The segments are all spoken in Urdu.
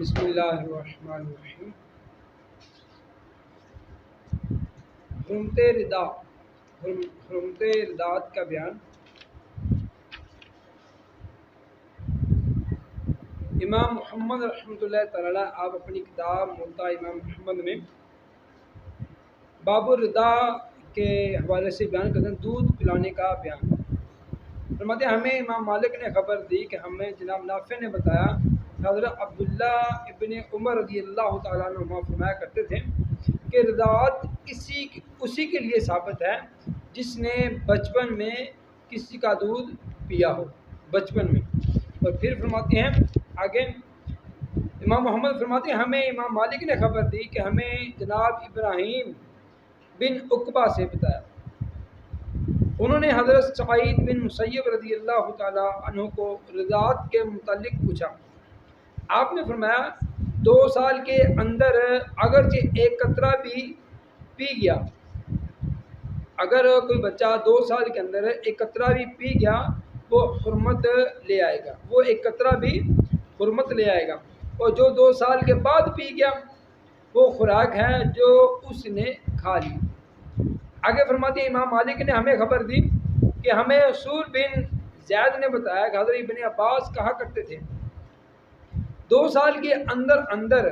بسم اللہ الرحمن الرحیم۔ حرمت ردات کا بیان۔ امام محمد رحمۃ اللہ تعالی آپ اپنی کتاب موطا امام محمد میں باب الردا کے حوالے سے بیان کرتے ہیں، دودھ پلانے کا بیان۔ فرماتے ہیں ہمیں امام مالک نے خبر دی کہ ہمیں جناب نافع نے بتایا، حضرت عبداللہ ابن عمر رضی اللہ تعالیٰ عنہ فرمایا کرتے تھے کہ رضاعت اسی کے لیے ثابت ہے جس نے بچپن میں کسی کا دودھ پیا ہو، بچپن میں۔ اور پھر فرماتے ہیں آگے امام محمد فرماتے ہیں ہمیں امام مالک نے خبر دی کہ ہمیں جناب ابراہیم بن عقبہ سے بتایا، انہوں نے حضرت سعید بن مسیب رضی اللہ تعالیٰ عنہ کو رضاعت کے متعلق پوچھا۔ آپ نے فرمایا 2 سال کے اندر اگرچہ ایک قطرہ بھی پی گیا، اگر کوئی بچہ 2 سال کے اندر ایک قطرہ بھی پی گیا وہ حرمت لے آئے گا، وہ ایک قطرہ بھی حرمت لے آئے گا، اور جو 2 سال کے بعد پی گیا وہ خوراک ہے جو اس نے کھا لی۔ آگے فرماتے ہیں امام مالک نے ہمیں خبر دی کہ ہمیں سور بن زید نے بتایا کہ حضرت ابن عباس کہا کرتے تھے 2 سال کے اندر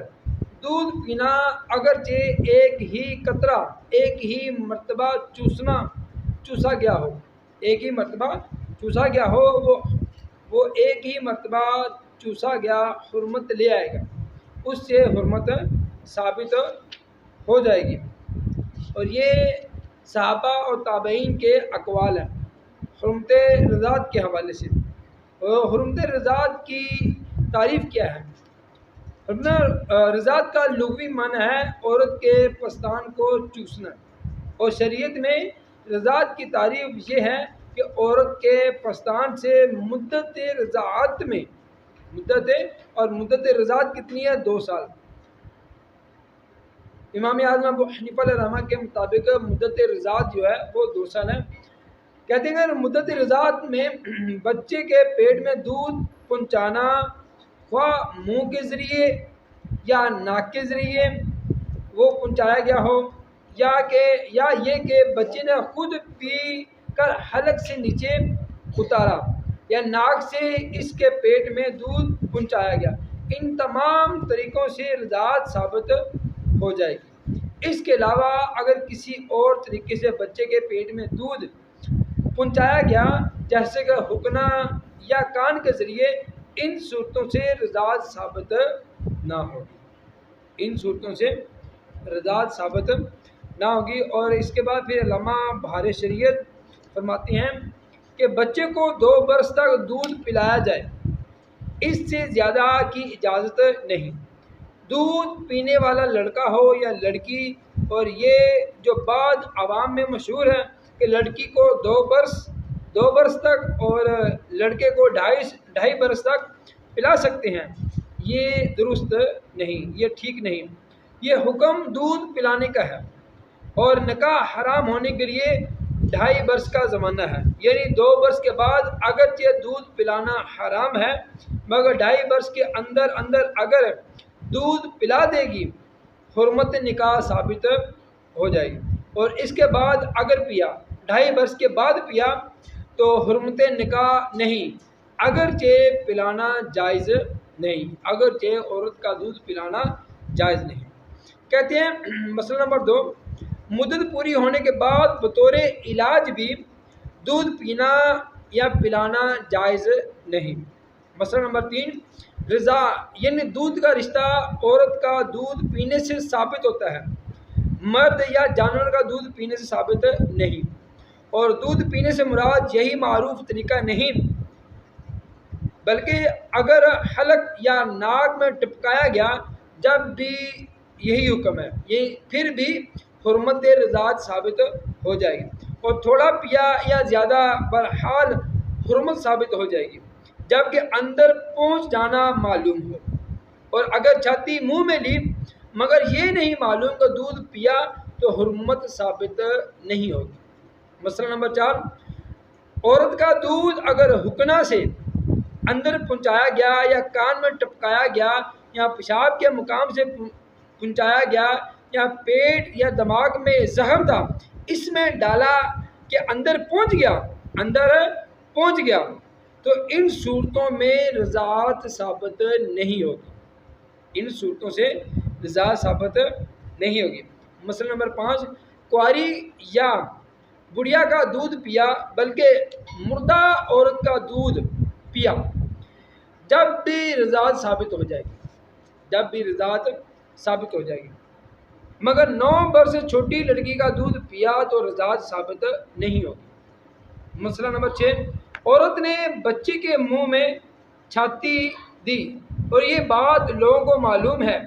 دودھ پینا اگرچہ ایک ہی قطرہ ایک ہی مرتبہ چوسا گیا ہو، ایک ہی مرتبہ چوسا گیا ہو، وہ ایک ہی مرتبہ چوسا گیا حرمت لے آئے گا، اس سے حرمت ثابت ہو جائے گی۔ اور یہ صحابہ اور تابعین کے اقوال ہیں حرمت رضاعت کے حوالے سے۔ اور حرمت رضاعت کی تعریف کیا ہے؟ حرمت رضاعت کا لغوی معنی ہے عورت کے پستان کو چوسنا، اور شریعت میں رضاعت کی تعریف یہ ہے کہ عورت کے پستان سے مدت رضاعت میں مدت رضاعت کتنی ہے؟ 2 سال۔ امام اعظم ابو حنیفہ علیہ رحمہ کے مطابق مدت رضاعت جو ہے وہ 2 سال ہے۔ کہتے ہیں کہ مدت رضاعت میں بچے کے پیٹ میں دودھ پہنچانا خواہ منہ کے ذریعے یا ناک کے ذریعے وہ پہنچایا گیا ہو، یا یہ کہ بچے نے خود پی کر حلق سے نیچے اتارا یا ناک سے اس کے پیٹ میں دودھ پہنچایا گیا، ان تمام طریقوں سے رضاعت ثابت ہو جائے گی۔ اس کے علاوہ اگر کسی اور طریقے سے بچے کے پیٹ میں دودھ پہنچایا گیا جیسے کہ حقنہ یا کان کے ذریعے، ان صورتوں سے رضاعت ثابت نہ ہوگی، ان صورتوں سے رضاعت ثابت نہ ہوگی۔ اور اس کے بعد پھر علامہ بہار شریعت فرماتے ہیں کہ بچے کو 2 برس تک دودھ پلایا جائے، اس سے زیادہ کی اجازت نہیں۔ دودھ پینے والا لڑکا ہو یا لڑکی، اور یہ جو بعض عوام میں مشہور ہے کہ لڑکی کو 2 برس تک اور لڑکے کو 2.5 برس تک پلا سکتے ہیں، یہ درست نہیں، یہ ٹھیک نہیں۔ یہ حکم دودھ پلانے کا ہے، اور نکاح حرام ہونے کے لیے 2.5 برس کا زمانہ ہے، یعنی 2 برس کے بعد اگرچہ دودھ پلانا حرام ہے مگر 2.5 برس کے اندر اگر دودھ پلا دے گی حرمت نکاح ثابت ہو جائے گی۔ اور اس کے بعد اگر پیا 2.5 برس کے بعد پیا تو حرمت نکاح نہیں، اگرچہ پلانا جائز نہیں، اگرچہ عورت کا دودھ پلانا جائز نہیں۔ کہتے ہیں مسئلہ نمبر 2، مدت پوری ہونے کے بعد بطور علاج بھی دودھ پینا یا پلانا جائز نہیں۔ مسئلہ نمبر 3، رضا یعنی دودھ کا رشتہ عورت کا دودھ پینے سے ثابت ہوتا ہے، مرد یا جانور کا دودھ پینے سے ثابت نہیں۔ اور دودھ پینے سے مراد یہی معروف طریقہ نہیں بلکہ اگر حلق یا ناک میں ٹپکایا گیا جب بھی یہی حکم ہے، یہ پھر بھی حرمت رضاعت ثابت ہو جائے گی۔ اور تھوڑا پیا یا زیادہ بہرحال حرمت ثابت ہو جائے گی جبکہ اندر پہنچ جانا معلوم ہو، اور اگر چھاتی منہ میں لی مگر یہ نہیں معلوم کہ دودھ پیا تو حرمت ثابت نہیں ہوگی۔ مسئلہ نمبر 4، عورت کا دودھ اگر حقنہ سے اندر پہنچایا گیا یا کان میں ٹپکایا گیا یا پیشاب کے مقام سے پہنچایا گیا یا پیٹ یا دماغ میں زخم تھا اس میں ڈالا کہ اندر پہنچ گیا تو ان صورتوں میں رضاعت ثابت نہیں ہوگی، ان صورتوں سے رضاعت ثابت نہیں ہوگی۔ مسئلہ نمبر 5، کواری یا بڑھیا کا دودھ پیا بلکہ مردہ عورت کا دودھ پیا، جب بھی رضاعت ثابت ہو جائے گی، مگر 9 برس سے چھوٹی لڑکی کا دودھ پیا تو رضاعت ثابت نہیں ہوگی۔ مسئلہ نمبر 6، عورت نے بچے کے منہ میں چھاتی دی اور یہ بات لوگوں کو معلوم ہے،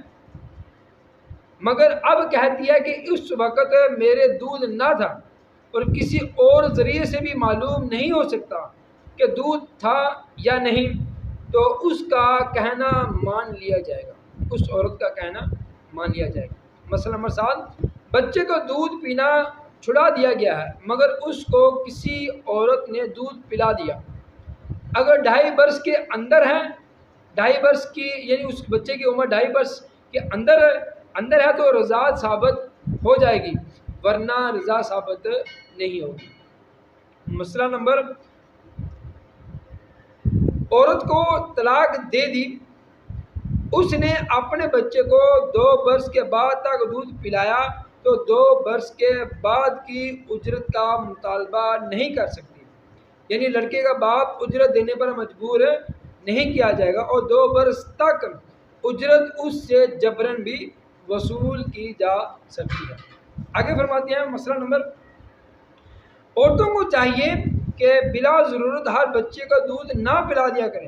مگر اب کہتی ہے کہ اس وقت میرے دودھ نہ تھا اور کسی اور ذریعے سے بھی معلوم نہیں ہو سکتا کہ دودھ تھا یا نہیں، تو اس کا کہنا مان لیا جائے گا، اس عورت کا کہنا مان لیا جائے گا۔ مسئلہ نمبر 7، بچے کو دودھ پینا چھڑا دیا گیا ہے مگر اس کو کسی عورت نے دودھ پلا دیا، اگر 2.5 برس کے اندر ہے، 2.5 برس کی یعنی اس بچے کی عمر 2.5 برس کے اندر ہے تو رضاعت ثابت ہو جائے گی، ورنہ رضاعت ثابت نہیں ہوگی۔ مسئلہ نمبر، عورت کو طلاق دے دی، اس نے اپنے بچے کو 2 برس کے بعد تک دودھ پلایا تو 2 برس کے بعد کی اجرت کا مطالبہ نہیں کر سکتی، یعنی لڑکے کا باپ اجرت دینے پر مجبور نہیں کیا جائے گا اور 2 برس تک اجرت اس سے جبراً بھی وصول کی جا سکتی ہے۔ آگے فرماتے ہیں مسئلہ نمبر، عورتوں کو چاہیے کہ بلا ضرورت ہر بچے کا دودھ نہ پلا دیا کریں،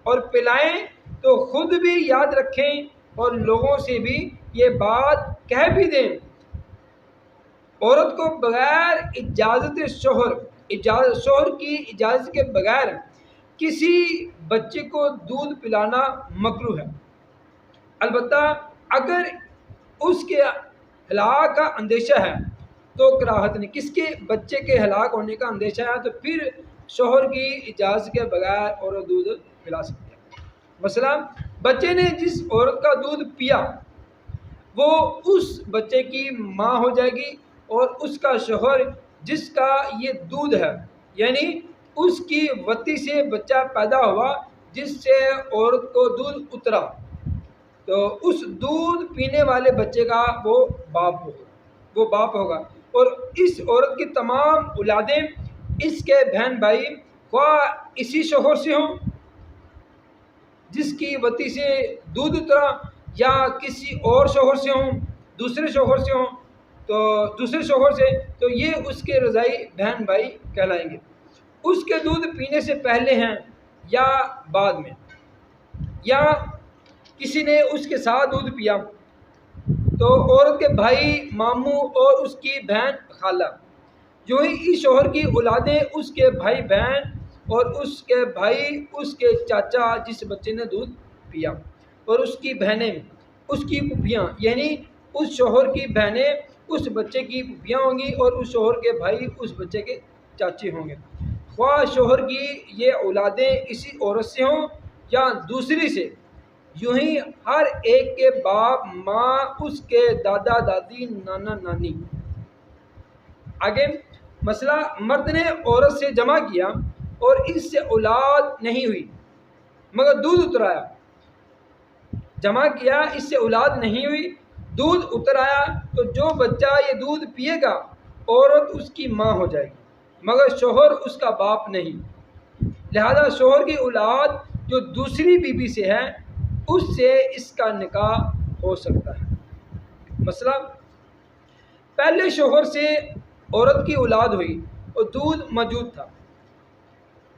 اور پلائیں تو خود بھی یاد رکھیں اور لوگوں سے بھی یہ بات کہہ بھی دیں۔ عورت کو بغیر شوہر کی اجازت کے بغیر کسی بچے کو دودھ پلانا مکروہ ہے، البتہ اگر اس کے ہلاک کا اندیشہ ہے تو کراہت نہیں، کس کے بچے کے ہلاک ہونے کا اندیشہ ہے تو پھر شوہر کی اجازت کے بغیر عورت دودھ پلا سکتی ہے۔ مثلا بچے نے جس عورت کا دودھ پیا وہ اس بچے کی ماں ہو جائے گی، اور اس کا شوہر جس کا یہ دودھ ہے یعنی اس کی وتی سے بچہ پیدا ہوا جس سے عورت کو دودھ اترا، تو اس دودھ پینے والے بچے کا وہ باپ ہوگا، اور اس عورت کی تمام اولادیں اس کے بہن بھائی خواہ اسی شوہر سے ہوں جس کی وتی سے دودھ اترا یا کسی اور شوہر سے ہوں، دوسرے شوہر سے تو یہ اس کے رضائی بہن بھائی کہلائیں گے۔ اس کے دودھ پینے سے پہلے ہیں یا بعد میں، یا کسی نے اس کے ساتھ دودھ پیا تو عورت کے بھائی ماموں اور اس کی بہن خالہ، جو ہی اس شوہر کی اولادیں اس کے بھائی بہن اور اس کے بھائی اس کے چاچا جس بچے نے دودھ پیا، اور اس کی بہنیں اس کی پھوپھیاں، یعنی اس شوہر کی بہنیں اس بچے کی پھوپھیاں ہوں گی اور اس شوہر کے بھائی اس بچے کے چاچے ہوں گے، خواہ شوہر کی یہ اولادیں اسی عورت سے ہوں یا دوسری سے، یوں ہی ہر ایک کے باپ ماں، اس کے دادا دادی نانا نانی۔ آگے مسئلہ، مرد نے عورت سے جمع کیا اور اس سے اولاد نہیں ہوئی مگر دودھ اترایا، جمع کیا اس سے اولاد نہیں ہوئی دودھ اترایا، تو جو بچہ یہ دودھ پیے گا عورت اس کی ماں ہو جائے گی مگر شوہر اس کا باپ نہیں، لہذا شوہر کی اولاد جو دوسری بیوی سے ہے اس سے اس کا نکاح ہو سکتا ہے۔ مسئلہ، پہلے شوہر سے عورت کی اولاد ہوئی اور دودھ موجود تھا،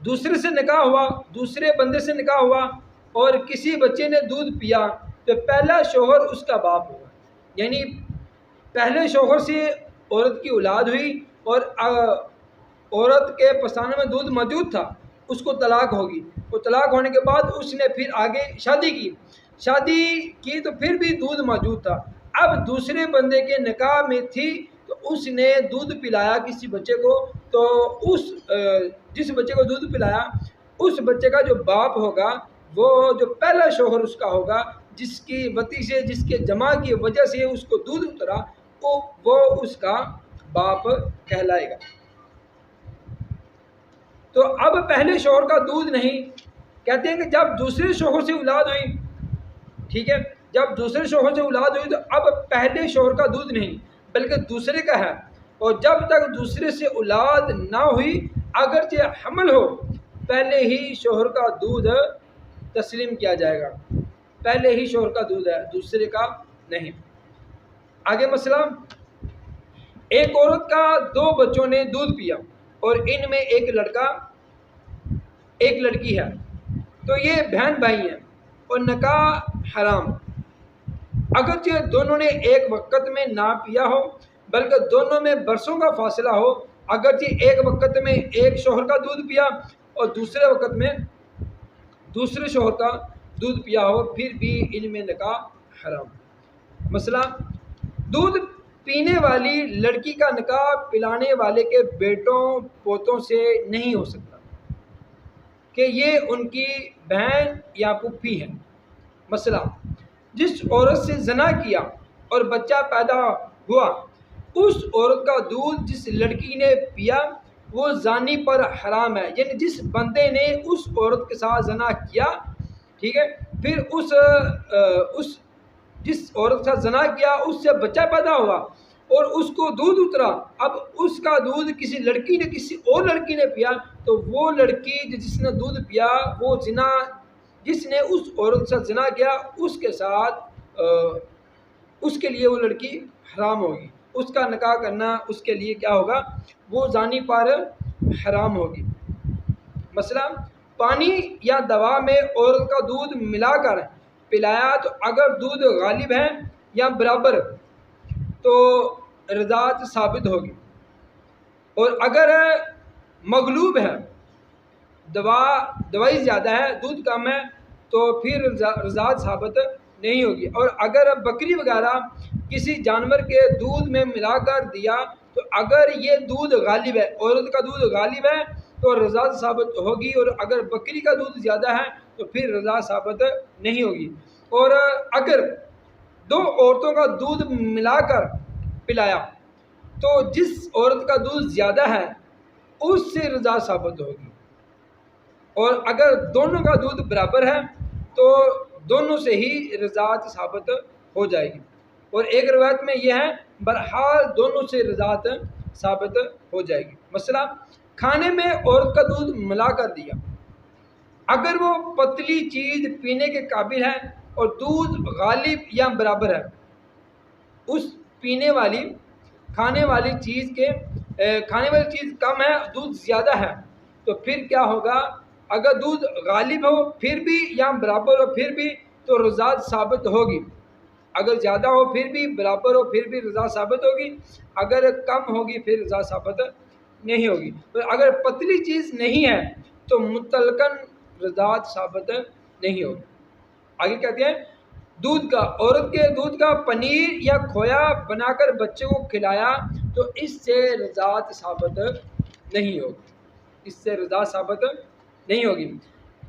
دوسرے سے نکاح ہوا، دوسرے بندے سے نکاح ہوا اور کسی بچے نے دودھ پیا تو پہلا شوہر اس کا باپ ہوگا، یعنی پہلے شوہر سے عورت کی اولاد ہوئی اور عورت کے پستانے میں دودھ موجود تھا، اس کو طلاق ہوگی، اور طلاق ہونے کے بعد اس نے پھر آگے شادی کی تو پھر بھی دودھ موجود تھا، اب دوسرے بندے کے نکاح میں تھی تو اس نے دودھ پلایا کسی بچے کو، تو جس بچے کو دودھ پلایا اس بچے کا جو باپ ہوگا وہ جو پہلا شوہر اس کا ہوگا، جس کی وتی سے، جس کے جمع کی وجہ سے اس کو دودھ اترا، وہ اس کا باپ کہلائے گا۔ تو اب پہلے شوہر کا دودھ نہیں، کہتے ہیں کہ جب دوسرے شوہر سے اولاد ہوئی، ٹھیک ہے، جب دوسرے شوہر سے اولاد ہوئی تو اب پہلے شوہر کا دودھ نہیں بلکہ دوسرے کا ہے، اور جب تک دوسرے سے اولاد نہ ہوئی اگرچہ حمل ہو، پہلے ہی شوہر کا دودھ تسلیم کیا جائے گا، پہلے ہی شوہر کا دودھ ہے، دوسرے کا نہیں۔ آگے مسئلہ، ایک عورت کا 2 بچوں نے دودھ پیا اور ان میں ایک لڑکا ایک لڑکی ہے، تو یہ بہن بھائی ہیں اور نکاح حرام، اگرچہ دونوں نے ایک وقت میں نہ پیا ہو بلکہ دونوں میں برسوں کا فاصلہ ہو، اگرچہ ایک وقت میں ایک شوہر کا دودھ پیا اور دوسرے وقت میں دوسرے شوہر کا دودھ پیا ہو، پھر بھی ان میں نکاح حرام۔ مسئلہ، دودھ پینے والی لڑکی کا نکاح پلانے والے کے بیٹوں پوتوں سے نہیں ہو سکتا کہ یہ ان کی بہن یا پھوپھی ہے۔ مسئلہ، جس عورت سے زنا کیا اور بچہ پیدا ہوا، اس عورت کا دودھ جس لڑکی نے پیا وہ زانی پر حرام ہے، یعنی جس بندے نے اس عورت کے ساتھ زنا کیا، ٹھیک ہے، پھر اس جس عورت کے ساتھ زنا کیا اس سے بچہ پیدا ہوا اور اس کو دودھ اترا، اب اس کا دودھ کسی لڑکی نے کسی اور لڑکی نے پیا، تو وہ لڑکی جس نے دودھ پیا، وہ زنا، جس نے اس عورت کے ساتھ زنا کیا اس کے ساتھ اس کے لیے وہ لڑکی حرام ہوگی، اس کا نکاح کرنا اس کے لیے کیا ہوگا، وہ زانی پر حرام ہوگی۔ مثلا پانی یا دوا میں عورت کا دودھ ملا کر پلایا تو اگر دودھ غالب ہے یا برابر تو رضاعت ثابت ہوگی، اور اگر مغلوب ہے، دوائی زیادہ ہے دودھ کم ہے تو پھر رضاعت ثابت نہیں ہوگی، اور اگر بکری وغیرہ کسی جانور کے دودھ میں ملا کر دیا تو اگر یہ دودھ غالب ہے، عورت کا دودھ غالب ہے تو رضاعت ثابت ہوگی، اور اگر بکری کا دودھ زیادہ ہے تو پھر رضاعت ثابت نہیں ہوگی، اور اگر 2 عورتوں کا دودھ ملا کر پلایا تو جس عورت کا دودھ زیادہ ہے اس سے رضاعت ثابت ہوگی، اور اگر دونوں کا دودھ برابر ہے تو دونوں سے ہی رضاعت ثابت ہو جائے گی، اور ایک روایت میں یہ ہے بہرحال دونوں سے رضاعت ثابت ہو جائے گی۔ مثلا کھانے میں عورت کا دودھ ملا کر دیا، اگر وہ پتلی چیز پینے کے قابل ہے اور دودھ غالب یا برابر ہے، اس کھانے والی چیز کم ہے، دودھ زیادہ ہے، تو پھر کیا ہوگا، اگر دودھ غالب ہو پھر بھی یا برابر ہو پھر بھی تو رضاعت ثابت ہوگی، اگر زیادہ ہو پھر بھی، برابر ہو پھر بھی رضاعت ثابت ہوگی، اگر کم ہوگی پھر رضاعت ثابت نہیں ہوگی، اگر پتلی چیز نہیں ہے تو مطلقاً رضاعت ثابت نہیں ہوگی۔ آگے کہتے ہیں عورت کے دودھ کا پنیر یا کھویا بنا کر بچے کو کھلایا تو اس سے رضاعت ثابت نہیں ہوگی،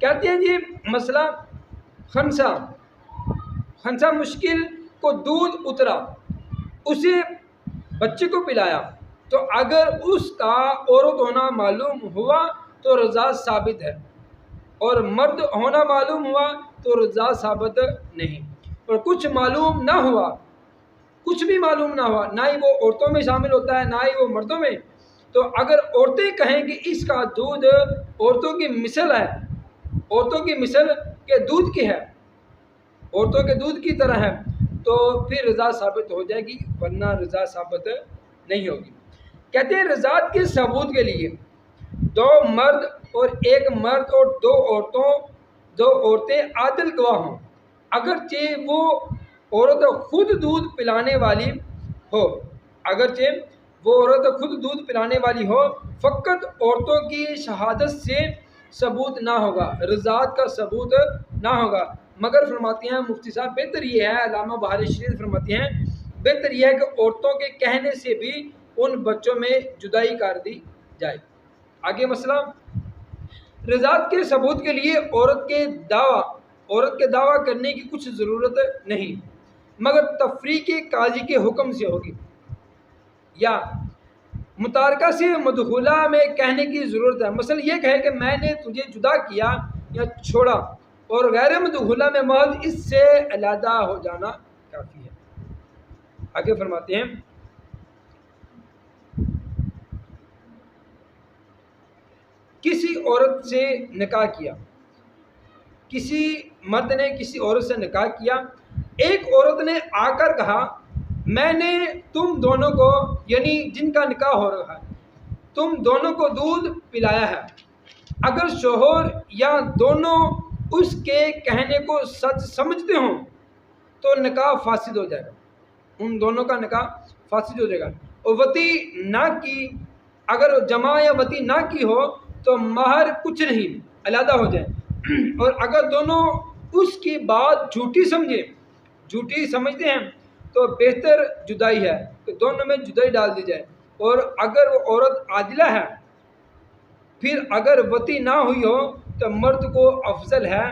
کہتے ہیں جی مسئلہ خنسا مشکل کو دودھ اترا، اسے بچے کو پلایا تو اگر اس کا عورت ہونا معلوم ہوا تو رضاعت ثابت ہے، اور مرد ہونا معلوم ہوا تو رضاعت ثابت نہیں، اور کچھ بھی معلوم نہ ہوا، نہ ہی وہ عورتوں میں شامل ہوتا ہے نہ ہی وہ مردوں میں، تو اگر عورتیں کہیں کہ اس کا دودھ عورتوں کی مثل ہے، عورتوں کی مثل کے دودھ کی ہے، عورتوں کے دودھ کی طرح ہے، تو پھر رضاعت ثابت ہو جائے گی، ورنہ رضاعت ثابت نہیں ہوگی۔ کہتے ہیں رضاعت کے ثبوت کے لیے 2 مرد اور 1 مرد اور 2 عورتیں عادل گواہ ہوں، اگرچہ وہ عورت خود دودھ پلانے والی ہو، فقط عورتوں کی شہادت سے ثبوت نہ ہوگا، رضاعت کا ثبوت نہ ہوگا، مگر فرماتے ہیں مفتی صاحب بہتر یہ ہے، علامہ بہاری شریف فرماتے ہیں بہتر یہ ہے کہ عورتوں کے کہنے سے بھی ان بچوں میں جدائی کر دی جائے۔ آگے مسئلہ، رضاعت کے ثبوت کے لیے عورت کے دعویٰ کرنے کی کچھ ضرورت نہیں، مگر تفریق قاضی کے حکم سے ہوگی، یا متارکہ سے مدخولہ میں کہنے کی ضرورت ہے۔ مثلا یہ کہے کہ میں نے تجھے جدا کیا یا چھوڑا، اور غیر مدخولہ میں محض اس سے علیحدہ ہو جانا کافی ہے۔ آگے فرماتے ہیں کسی عورت سے نکاح کیا، کسی مرد نے کسی عورت سے نکاح کیا، ایک عورت نے آ کر کہا میں نے تم دونوں کو، یعنی جن کا نکاح ہو رہا ہے، تم دونوں کو دودھ پلایا ہے، اگر شوہر یا دونوں اس کے کہنے کو سچ سمجھتے ہوں تو نکاح فاسد ہو جائے گا، ان دونوں کا نکاح فاسد ہو جائے گا۔ اور وطی نہ کی، اگر جمع یا وطی نہ کی ہو تو مہر کچھ نہیں، علیحدہ ہو جائے۔ اور اگر دونوں اس کی بات جھوٹی سمجھتے ہیں تو بہتر جدائی ہے کہ دونوں میں جدائی ڈال دی جائے۔ اور اگر وہ عورت عادلہ ہے، پھر اگر وطی نہ ہوئی ہو تو مرد کو افضل ہے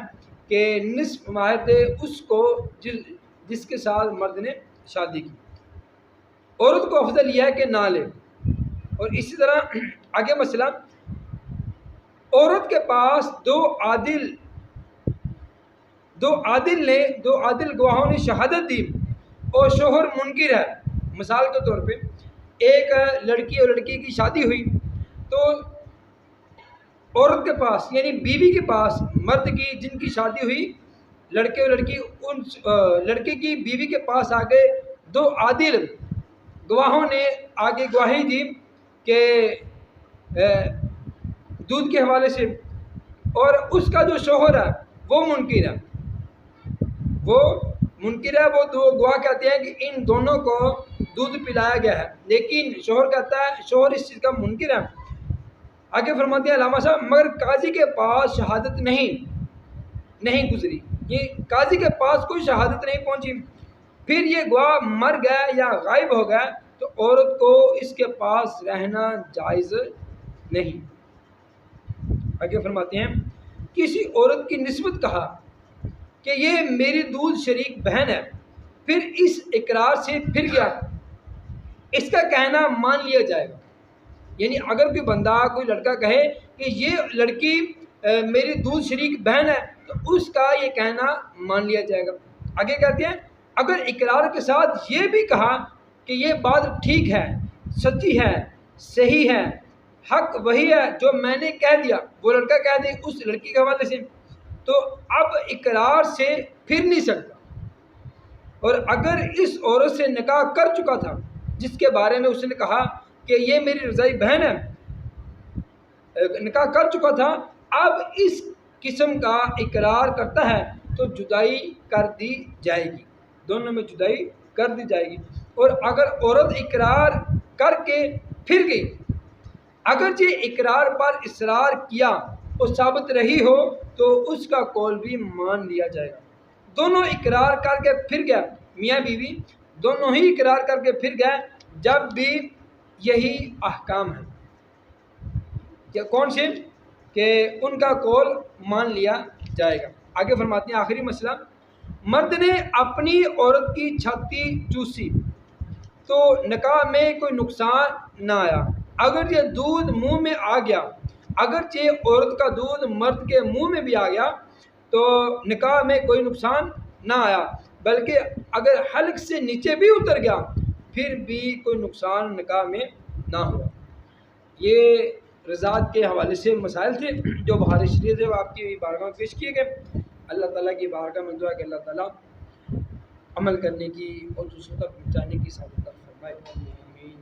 کہ نصف مہر دے اس کو جس کے ساتھ مرد نے شادی کی، عورت کو افضل یہ ہے کہ نہ لے۔ اور اسی طرح آگے مسئلہ، عورت کے پاس دو عادل گواہوں نے شہادت دی اور شوہر منکر ہے۔ مثال کے طور پہ ایک لڑکی اور لڑکی کی شادی ہوئی، تو عورت کے پاس یعنی بیوی کے پاس، مرد کی جن کی شادی ہوئی، لڑکے اور لڑکی، ان لڑکے کی بیوی کے پاس آگے دو عادل گواہوں نے آگے گواہی دی کہ دودھ کے حوالے سے، اور اس کا جو شوہر ہے وہ منکر ہے، وہ دو گواہ کہتے ہیں کہ ان دونوں کو دودھ پلایا گیا ہے، لیکن شوہر کہتا ہے، شوہر اس چیز کا منکر ہے۔ آگے فرماتے ہیں علامہ صاحب، مگر قاضی کے پاس شہادت نہیں گزری، یہ قاضی کے پاس کوئی شہادت نہیں پہنچی، پھر یہ گواہ مر گیا یا غائب ہو گیا تو عورت کو اس کے پاس رہنا جائز نہیں۔ آگے فرماتے ہیں کسی عورت کی نسبت کہا کہ یہ میری دودھ شریک بہن ہے، پھر اس اقرار سے پھر گیا، اس کا کہنا مان لیا جائے گا۔ یعنی اگر کوئی بندہ، کوئی لڑکا کہے کہ یہ لڑکی میری دودھ شریک بہن ہے تو اس کا یہ کہنا مان لیا جائے گا۔ آگے کہتے ہیں اگر اقرار کے ساتھ یہ بھی کہا کہ یہ بات ٹھیک ہے، سچی ہے، صحیح ہے، حق وہی ہے جو میں نے کہہ دیا، وہ لڑکا کہہ دے اس لڑکی کے حوالے سے، تو اب اقرار سے پھر نہیں سکتا۔ اور اگر اس عورت سے نکاح کر چکا تھا جس کے بارے میں اس نے کہا کہ یہ میری رضائی بہن ہے، نکاح کر چکا تھا، اب اس قسم کا اقرار کرتا ہے تو جدائی کر دی جائے گی، دونوں میں جدائی کر دی جائے گی۔ اور اگر عورت اقرار کر کے پھر گئی، اگرچہ اقرار پر اصرار کیا اور ثابت رہی ہو تو اس کا قول بھی مان لیا جائے گا۔ دونوں اقرار کر کے پھر گیا، میاں بیوی دونوں ہی اقرار کر کے پھر گئے، جب بھی یہی احکام ہے کہ کون سے، کہ ان کا قول مان لیا جائے گا۔ آگے فرماتے ہیں آخری مسئلہ، مرد نے اپنی عورت کی چھاتی چوسی تو نکاح میں کوئی نقصان نہ آیا، اگر یہ دودھ منہ میں آ گیا، اگرچہ عورت کا دودھ مرد کے منہ میں بھی آ گیا تو نکاح میں کوئی نقصان نہ آیا، بلکہ اگر حلق سے نیچے بھی اتر گیا پھر بھی کوئی نقصان نکاح میں نہ ہوا۔ یہ رضاعت کے حوالے سے مسائل تھے جو بخاری شریف سے آپ کی بارگاہ میں پیش کیے گئے۔ اللہ تعالیٰ کی بارگاہ میں دعا ہے کہ اللہ تعالیٰ عمل کرنے کی اور دوسروں تک پہنچانے کی سعادت فرمائے۔ آمین۔